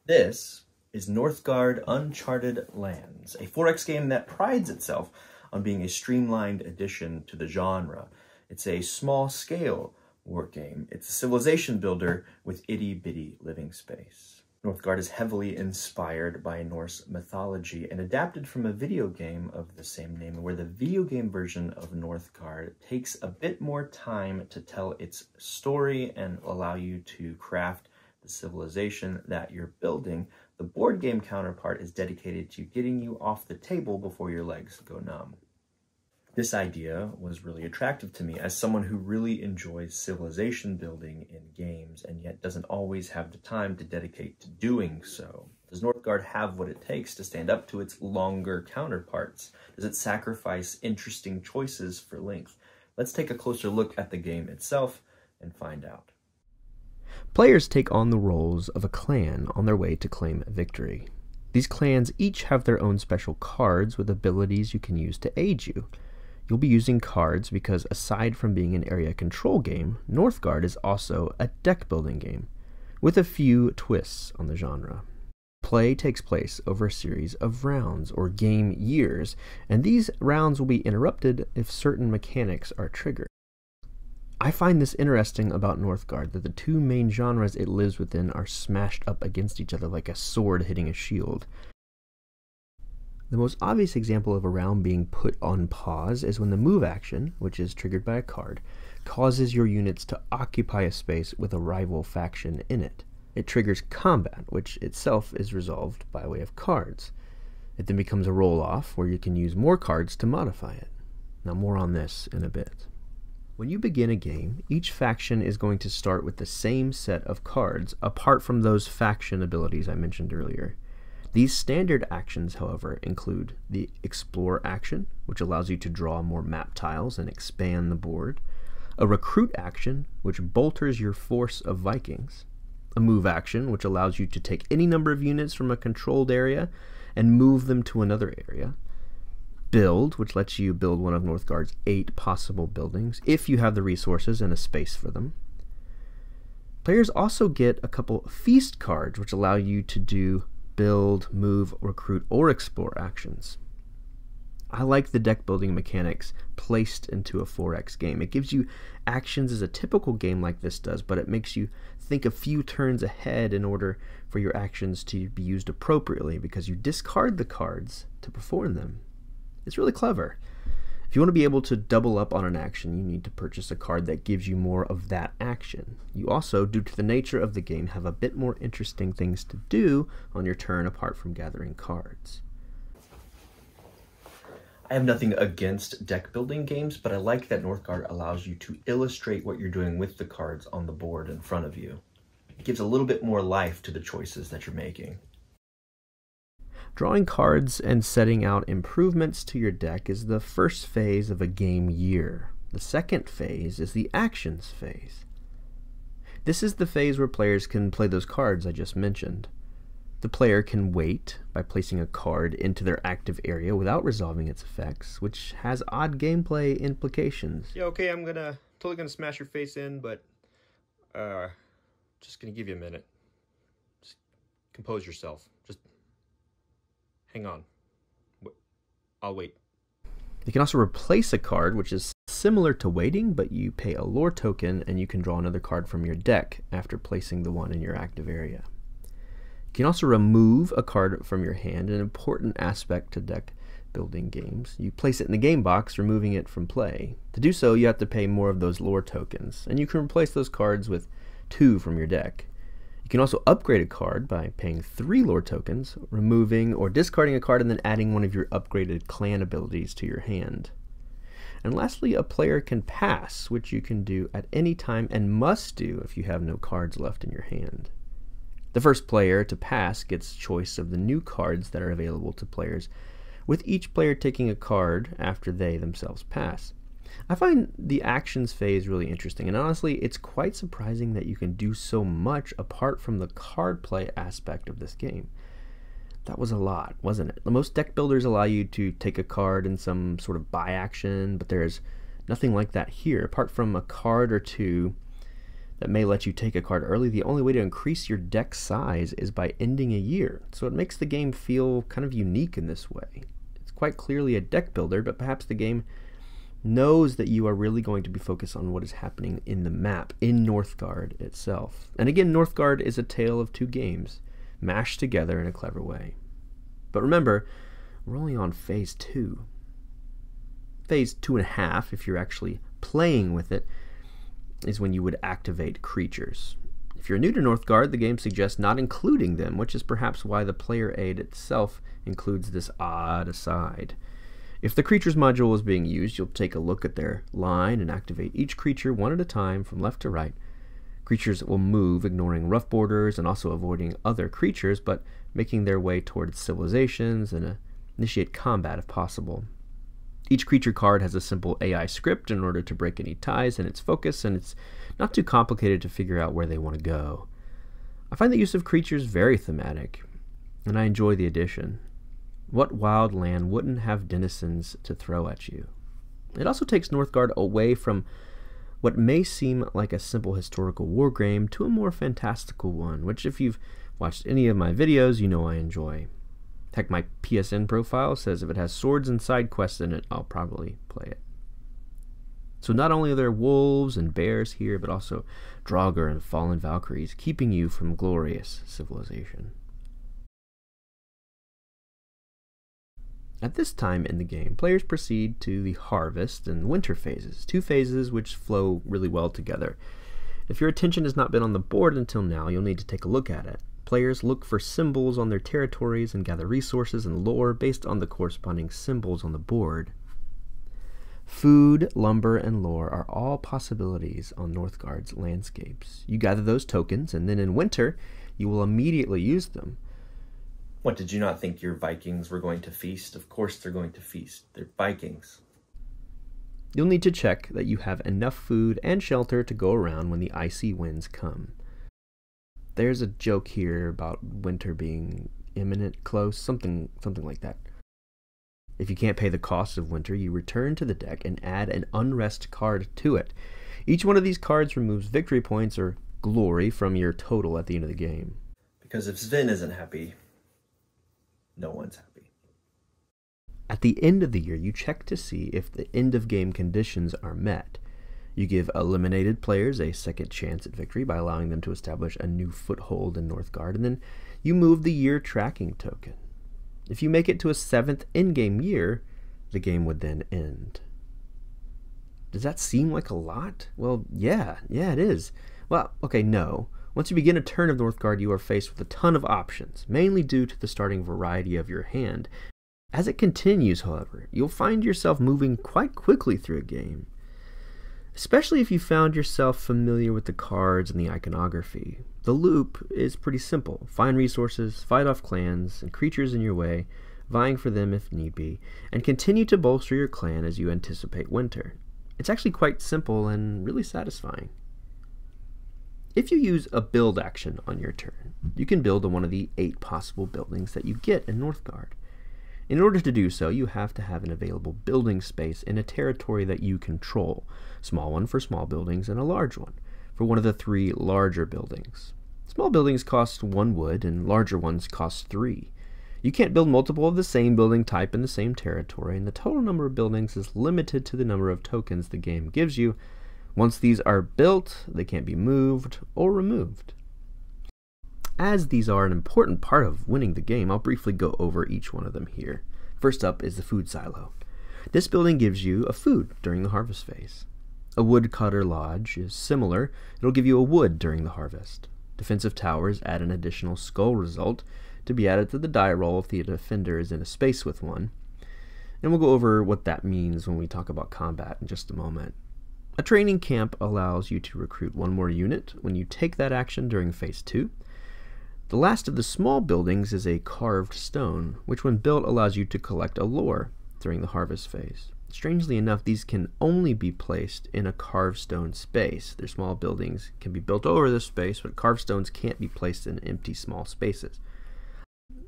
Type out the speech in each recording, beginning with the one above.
This is Northgard Uncharted Lands, a 4X game that prides itself on being a streamlined addition to the genre. It's a small-scale war game. It's a civilization builder with itty-bitty living space. Northgard is heavily inspired by Norse mythology and adapted from a video game of the same name, where the video game version of Northgard takes a bit more time to tell its story and allow you to craft the civilization that you're building. The board game counterpart is dedicated to getting you off the table before your legs go numb. This idea was really attractive to me as someone who really enjoys civilization building in games and yet doesn't always have the time to dedicate to doing so. Does Northgard have what it takes to stand up to its longer counterparts? Does it sacrifice interesting choices for length? Let's take a closer look at the game itself and find out. Players take on the roles of a clan on their way to claim victory. These clans each have their own special cards with abilities you can use to aid you. You'll be using cards because, aside from being an area control game, Northgard is also a deck building game, with a few twists on the genre. Play takes place over a series of rounds, or game years, and these rounds will be interrupted if certain mechanics are triggered. I find this interesting about Northgard, that the two main genres it lives within are smashed up against each other like a sword hitting a shield. The most obvious example of a round being put on pause is when the move action, which is triggered by a card, causes your units to occupy a space with a rival faction in it. It triggers combat, which itself is resolved by way of cards. It then becomes a roll-off, where you can use more cards to modify it. Now, more on this in a bit. When you begin a game, each faction is going to start with the same set of cards, apart from those faction abilities I mentioned earlier. These standard actions, however, include the Explore action, which allows you to draw more map tiles and expand the board, a Recruit action, which bolsters your force of Vikings, a Move action, which allows you to take any number of units from a controlled area and move them to another area, Build, which lets you build one of Northgard's 8 possible buildings, if you have the resources and a space for them. Players also get a couple Feast cards, which allow you to do Build, Move, Recruit, or Explore actions. I like the deck building mechanics placed into a 4X game. It gives you actions as a typical game like this does, but it makes you think a few turns ahead in order for your actions to be used appropriately, because you discard the cards to perform them. It's really clever. If you want to be able to double up on an action, you need to purchase a card that gives you more of that action. You also, due to the nature of the game, have a bit more interesting things to do on your turn apart from gathering cards. I have nothing against deck building games, but I like that Northgard allows you to illustrate what you're doing with the cards on the board in front of you. It gives a little bit more life to the choices that you're making. Drawing cards and setting out improvements to your deck is the first phase of a game year. The second phase is the actions phase. This is the phase where players can play those cards I just mentioned. The player can wait by placing a card into their active area without resolving its effects, which has odd gameplay implications. Yeah, okay, I'm totally gonna smash your face in, but just gonna give you a minute. Just compose yourself. Just hang on. I'll wait. You can also replace a card, which is similar to waiting, but you pay a lore token and you can draw another card from your deck after placing the one in your active area. You can also remove a card from your hand, an important aspect to deck building games. You place it in the game box, removing it from play. To do so, you have to pay more of those lore tokens, and you can replace those cards with 2 from your deck. You can also upgrade a card by paying 3 lore tokens, removing or discarding a card, and then adding one of your upgraded clan abilities to your hand. And lastly, a player can pass, which you can do at any time and must do if you have no cards left in your hand. The first player to pass gets choice of the new cards that are available to players, with each player taking a card after they themselves pass. I find the actions phase really interesting, and honestly, it's quite surprising that you can do so much apart from the card play aspect of this game. That was a lot, wasn't it? Most deck builders allow you to take a card in some sort of buy action, but there's nothing like that here. Apart from a card or two, that may let you take a card early, the only way to increase your deck size is by ending a year. So it makes the game feel kind of unique in this way. It's quite clearly a deck builder, but perhaps the game knows that you are really going to be focused on what is happening in the map, in Northgard itself. And again, Northgard is a tale of two games, mashed together in a clever way. But remember, we're only on Phase 2. Phase 2.5, if you're actually playing with it, is when you would activate creatures. If you're new to Northgard, the game suggests not including them, which is perhaps why the player aid itself includes this odd aside. If the creatures module is being used, you'll take a look at their line and activate each creature one at a time from left to right. Creatures will move, ignoring rough borders and also avoiding other creatures, but making their way towards civilizations and initiate combat if possible. Each creature card has a simple AI script in order to break any ties in its focus, and it's not too complicated to figure out where they want to go. I find the use of creatures very thematic, and I enjoy the addition. What wild land wouldn't have denizens to throw at you? It also takes Northgard away from what may seem like a simple historical war game to a more fantastical one, which if you've watched any of my videos, you know I enjoy. Heck, my PSN profile says if it has swords and side quests in it, I'll probably play it. So not only are there wolves and bears here, but also Draugr and fallen Valkyries, keeping you from glorious civilization. At this time in the game, players proceed to the harvest and winter phases, two phases which flow really well together. If your attention has not been on the board until now, you'll need to take a look at it. Players look for symbols on their territories and gather resources and lore based on the corresponding symbols on the board. Food, lumber, and lore are all possibilities on Northgard's landscapes. You gather those tokens, and then in winter, you will immediately use them. What, did you not think your Vikings were going to feast? Of course they're going to feast. They're Vikings. You'll need to check that you have enough food and shelter to go around when the icy winds come. There's a joke here about winter being imminent, close, something like that. If you can't pay the cost of winter, you return to the deck and add an unrest card to it. Each one of these cards removes victory points or glory from your total at the end of the game. Because if Sven isn't happy, no one's happy. At the end of the year, you check to see if the end-of-game conditions are met. You give eliminated players a second chance at victory by allowing them to establish a new foothold in Northgard, and then you move the year tracking token. If you make it to a 7th in-game year, the game would then end. Does that seem like a lot? Well, yeah, it is. Well, okay, no. Once you begin a turn of Northgard, you are faced with a ton of options, mainly due to the starting variety of your hand. As it continues, however, you'll find yourself moving quite quickly through a game, especially if you found yourself familiar with the cards and the iconography. The loop is pretty simple. Find resources, fight off clans and creatures in your way, vying for them if need be, and continue to bolster your clan as you anticipate winter. It's actually quite simple and really satisfying. If you use a build action on your turn, you can build on one of the 8 possible buildings that you get in Northgard. In order to do so, you have to have an available building space in a territory that you control. Small one for small buildings and a large one for one of the 3 larger buildings. Small buildings cost 1 wood and larger ones cost 3. You can't build multiple of the same building type in the same territory, and the total number of buildings is limited to the number of tokens the game gives you. Once these are built, they can't be moved or removed. As these are an important part of winning the game, I'll briefly go over each one of them here. First up is the food silo. This building gives you a food during the harvest phase. A Woodcutter Lodge is similar. It'll give you a wood during the harvest. Defensive towers add an additional skull result to be added to the die roll if the defender is in a space with one. And we'll go over what that means when we talk about combat in just a moment. A training camp allows you to recruit 1 more unit when you take that action during Phase 2. The last of the small buildings is a carved stone, which when built allows you to collect a lore during the harvest phase. Strangely enough, these can only be placed in a carved stone space. Their small buildings can be built over this space, but carved stones can't be placed in empty small spaces.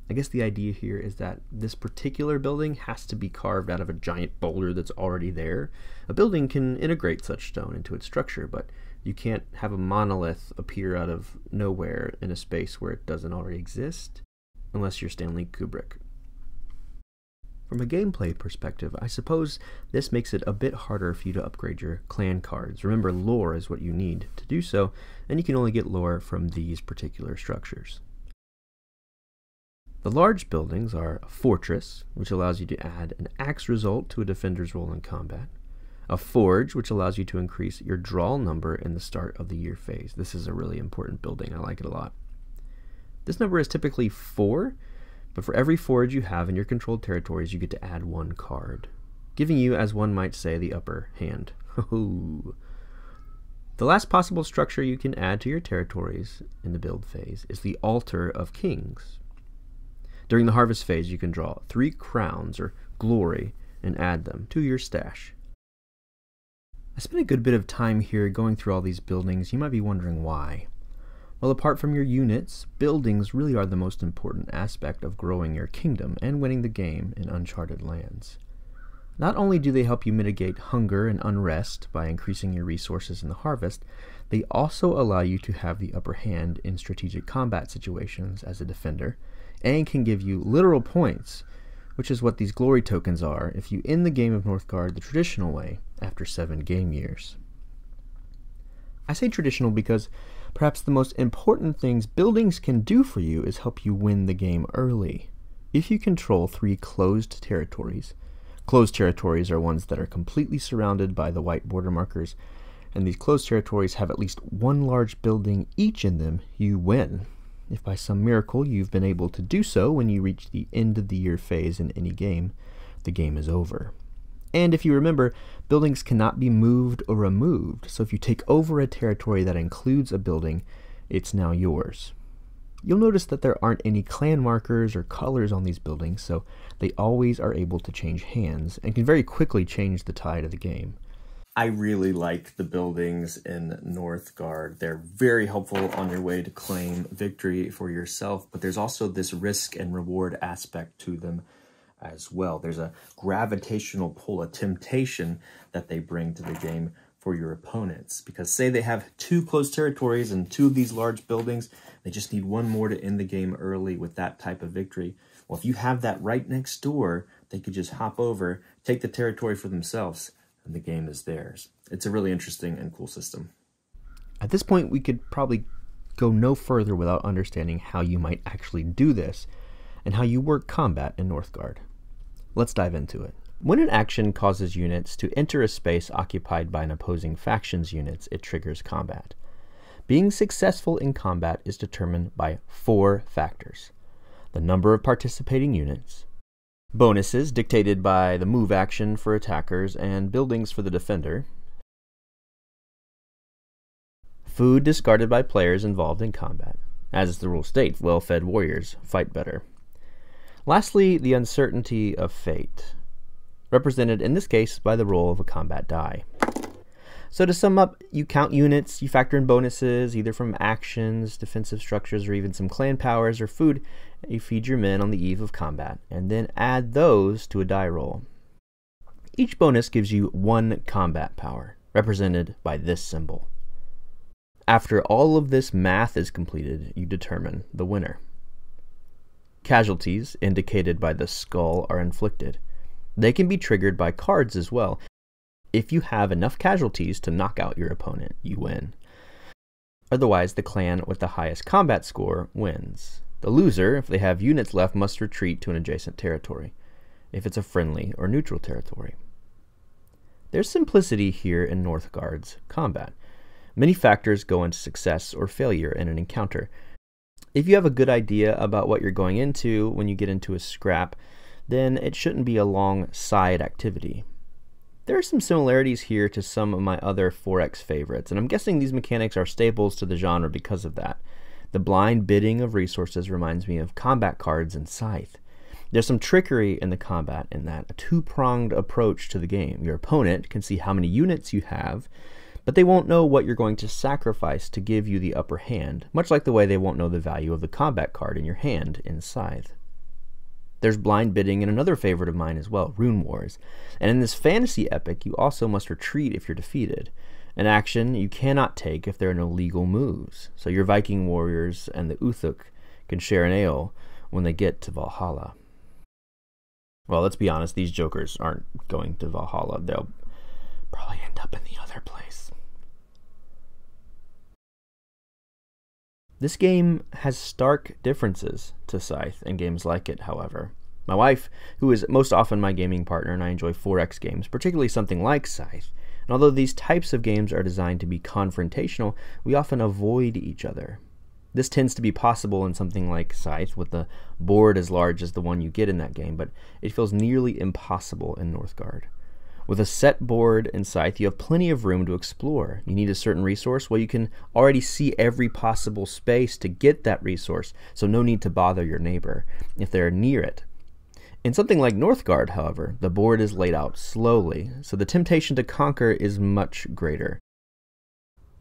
I guess the idea here is that this particular building has to be carved out of a giant boulder that's already there. A building can integrate such stone into its structure, but You can't have a monolith appear out of nowhere in a space where it doesn't already exist, unless you're Stanley Kubrick. From a gameplay perspective, I suppose this makes it a bit harder for you to upgrade your clan cards. Remember, lore is what you need to do so, and you can only get lore from these particular structures. The large buildings are a fortress, which allows you to add an axe result to a defender's roll in combat. A forge, which allows you to increase your draw number in the start of the year phase. This is a really important building. I like it a lot. This number is typically 4, but for every forge you have in your controlled territories, you get to add 1 card, giving you, as one might say, the upper hand. The last possible structure you can add to your territories in the build phase is the Altar of Kings. During the harvest phase, you can draw 3 crowns or glory and add them to your stash. I spent a good bit of time here going through all these buildings. You might be wondering why. Well, apart from your units, buildings really are the most important aspect of growing your kingdom and winning the game in Uncharted lands. Not only do they help you mitigate hunger and unrest by increasing your resources in the harvest, they also allow you to have the upper hand in strategic combat situations as a defender, and can give you literal points, which is what these glory tokens are if you end the game of Northgard the traditional way after 7 game years. I say traditional because perhaps the most important things buildings can do for you is help you win the game early. If you control 3 closed territories are ones that are completely surrounded by the white border markers, and these closed territories have at least 1 large building each in them, you win. If by some miracle you've been able to do so when you reach the end of the year phase in any game, the game is over. And if you remember, buildings cannot be moved or removed, so if you take over a territory that includes a building, it's now yours. You'll notice that there aren't any clan markers or colors on these buildings, so they always are able to change hands and can very quickly change the tide of the game. I really like the buildings in Northgard. They're very helpful on your way to claim victory for yourself, but there's also this risk and reward aspect to them as well. There's a gravitational pull, a temptation that they bring to the game for your opponents. Because say they have 2 closed territories and 2 of these large buildings, they just need 1 more to end the game early with that type of victory. Well, if you have that right next door, they could just hop over, take the territory for themselves, and the game is theirs. It's a really interesting and cool system. At this point, we could probably go no further without understanding how you might actually do this, and how you work combat in Northgard. Let's dive into it. When an action causes units to enter a space occupied by an opposing faction's units, it triggers combat. Being successful in combat is determined by 4 factors: the number of participating units, bonuses dictated by the move action for attackers and buildings for the defender, food discarded by players involved in combat. As the rules state, well-fed warriors fight better. Lastly, the uncertainty of fate, represented in this case by the roll of a combat die. So to sum up, you count units, you factor in bonuses, either from actions, defensive structures, or even some clan powers or food. You feed your men on the eve of combat, and then add those to a die roll. Each bonus gives you 1 combat power, represented by this symbol. After all of this math is completed, you determine the winner. Casualties, indicated by the skull, are inflicted. They can be triggered by cards as well. If you have enough casualties to knock out your opponent, you win. Otherwise, the clan with the highest combat score wins. The loser, if they have units left, must retreat to an adjacent territory, if it's a friendly or neutral territory. There's simplicity here in Northgard's combat. Many factors go into success or failure in an encounter. If you have a good idea about what you're going into when you get into a scrap, then it shouldn't be a long side activity. There are some similarities here to some of my other 4X favorites, and I'm guessing these mechanics are staples to the genre because of that. The blind bidding of resources reminds me of combat cards in Scythe. There's some trickery in the combat in that, a 2-pronged approach to the game. Your opponent can see how many units you have, but they won't know what you're going to sacrifice to give you the upper hand, much like the way they won't know the value of the combat card in your hand in Scythe. There's blind bidding in another favorite of mine as well, Rune Wars. And in this fantasy epic, you also must retreat if you're defeated. An action you cannot take if there are no legal moves, so your Viking warriors and the Uthuk can share an ale when they get to Valhalla. Well, let's be honest, these jokers aren't going to Valhalla. They'll probably end up in the other place. This game has stark differences to Scythe and games like it, however. My wife, who is most often my gaming partner, and I enjoy 4X games, particularly something like Scythe. And although these types of games are designed to be confrontational, we often avoid each other. This tends to be possible in something like Scythe, with the board as large as the one you get in that game, but it feels nearly impossible in Northgard. With a set board in Scythe, you have plenty of room to explore. You need a certain resource, well, you can already see every possible space to get that resource, so no need to bother your neighbor if they're near it. In something like Northgard, however, the board is laid out slowly, so the temptation to conquer is much greater.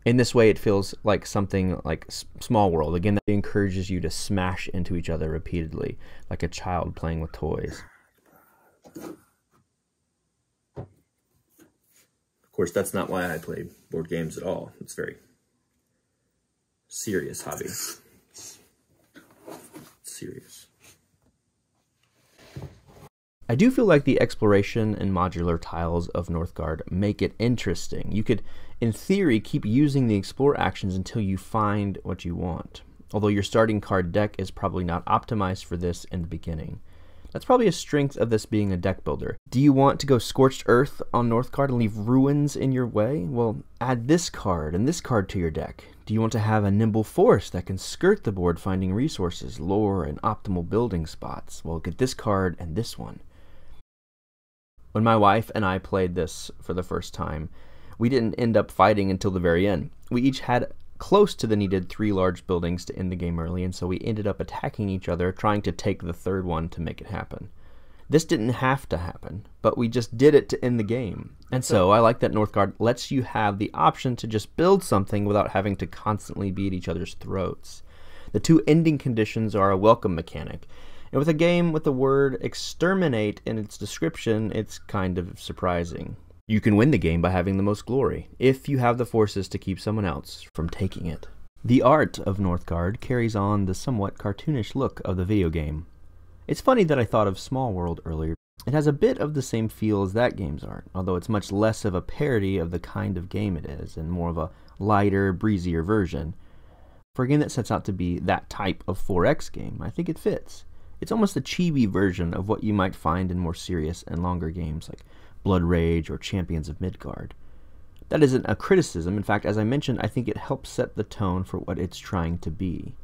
In this way, it feels like something like Small World, again, that encourages you to smash into each other repeatedly, like a child playing with toys. Of course, that's not why I play board games at all. It's a very serious hobby. Serious. I do feel like the exploration and modular tiles of Northgard make it interesting. You could, in theory, keep using the explore actions until you find what you want, although your starting card deck is probably not optimized for this in the beginning. That's probably a strength of this being a deck builder. Do you want to go Scorched Earth on Northgard and leave ruins in your way? Well, add this card and this card to your deck. Do you want to have a Nimble Force that can skirt the board finding resources, lore, and optimal building spots? Well, get this card and this one. When my wife and I played this for the first time, we didn't end up fighting until the very end. We each had close to the needed 3 large buildings to end the game early, and so we ended up attacking each other, trying to take the third one to make it happen. This didn't have to happen, but we just did it to end the game. And so I like that Northgard lets you have the option to just build something without having to constantly be at each other's throats. The 2 ending conditions are a welcome mechanic. And with a game with the word exterminate in its description, it's kind of surprising. You can win the game by having the most glory, if you have the forces to keep someone else from taking it. The art of Northgard carries on the somewhat cartoonish look of the video game. It's funny that I thought of Small World earlier. It has a bit of the same feel as that game's art, although it's much less of a parody of the kind of game it is, and more of a lighter, breezier version. For a game that sets out to be that type of 4X game, I think it fits. It's almost a chibi version of what you might find in more serious and longer games like Blood Rage or Champions of Midgard. That isn't a criticism. In fact, as I mentioned, I think it helps set the tone for what it's trying to be.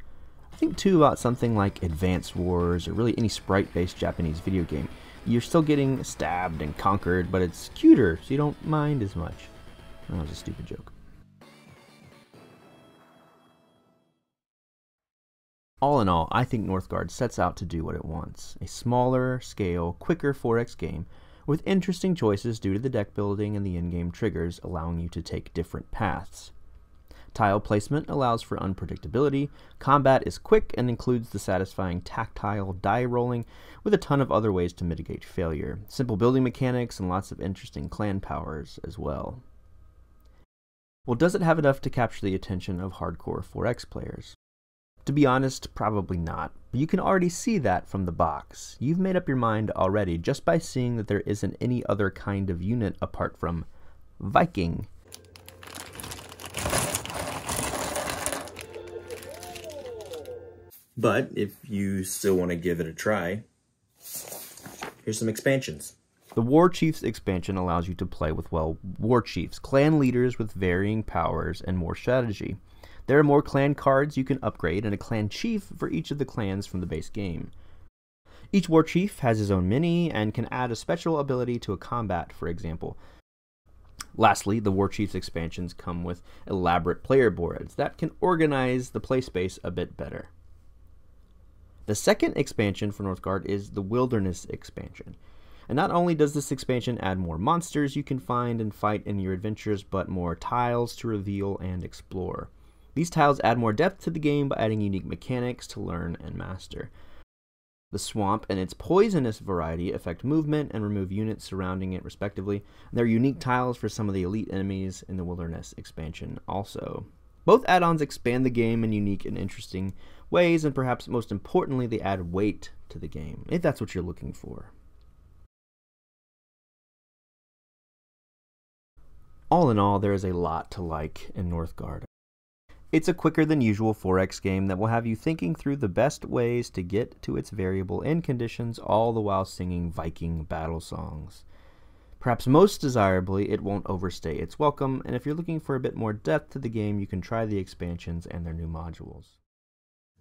I think too about something like Advance Wars or really any sprite-based Japanese video game. You're still getting stabbed and conquered, but it's cuter, so you don't mind as much. That was a stupid joke. All in all, I think Northgard sets out to do what it wants. A smaller scale, quicker 4X game with interesting choices due to the deck building and the in-game triggers allowing you to take different paths. Tile placement allows for unpredictability, combat is quick and includes the satisfying tactile die rolling with a ton of other ways to mitigate failure, simple building mechanics, and lots of interesting clan powers as well. Well, does it have enough to capture the attention of hardcore 4X players? To be honest, probably not, but you can already see that from the box. You've made up your mind already just by seeing that there isn't any other kind of unit apart from Viking. But if you still want to give it a try, here's some expansions. The War Chiefs expansion allows you to play with, well, War Chiefs, clan leaders with varying powers and more strategy. There are more clan cards you can upgrade and a clan chief for each of the clans from the base game. Each war chief has his own mini and can add a special ability to a combat, for example. Lastly, the War Chiefs expansions come with elaborate player boards that can organize the play space a bit better. The second expansion for Northgard is the Wilderness expansion. And not only does this expansion add more monsters you can find and fight in your adventures, but more tiles to reveal and explore. These tiles add more depth to the game by adding unique mechanics to learn and master. The swamp and its poisonous variety affect movement and remove units surrounding it respectively. And there are unique tiles for some of the elite enemies in the wilderness expansion also. Both add-ons expand the game in unique and interesting ways, and perhaps most importantly, they add weight to the game, if that's what you're looking for. All in all, there is a lot to like in Northgard. It's a quicker than usual 4X game that will have you thinking through the best ways to get to its variable end conditions, all the while singing Viking battle songs. Perhaps most desirably, it won't overstay its welcome, and if you're looking for a bit more depth to the game, you can try the expansions and their new modules.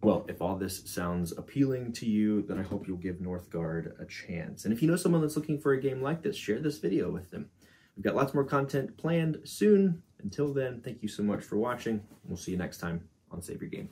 Well, if all this sounds appealing to you, then I hope you'll give Northgard a chance. And if you know someone that's looking for a game like this, share this video with them. We've got lots more content planned soon. Until then, thank you so much for watching. We'll see you next time on Save Your Game.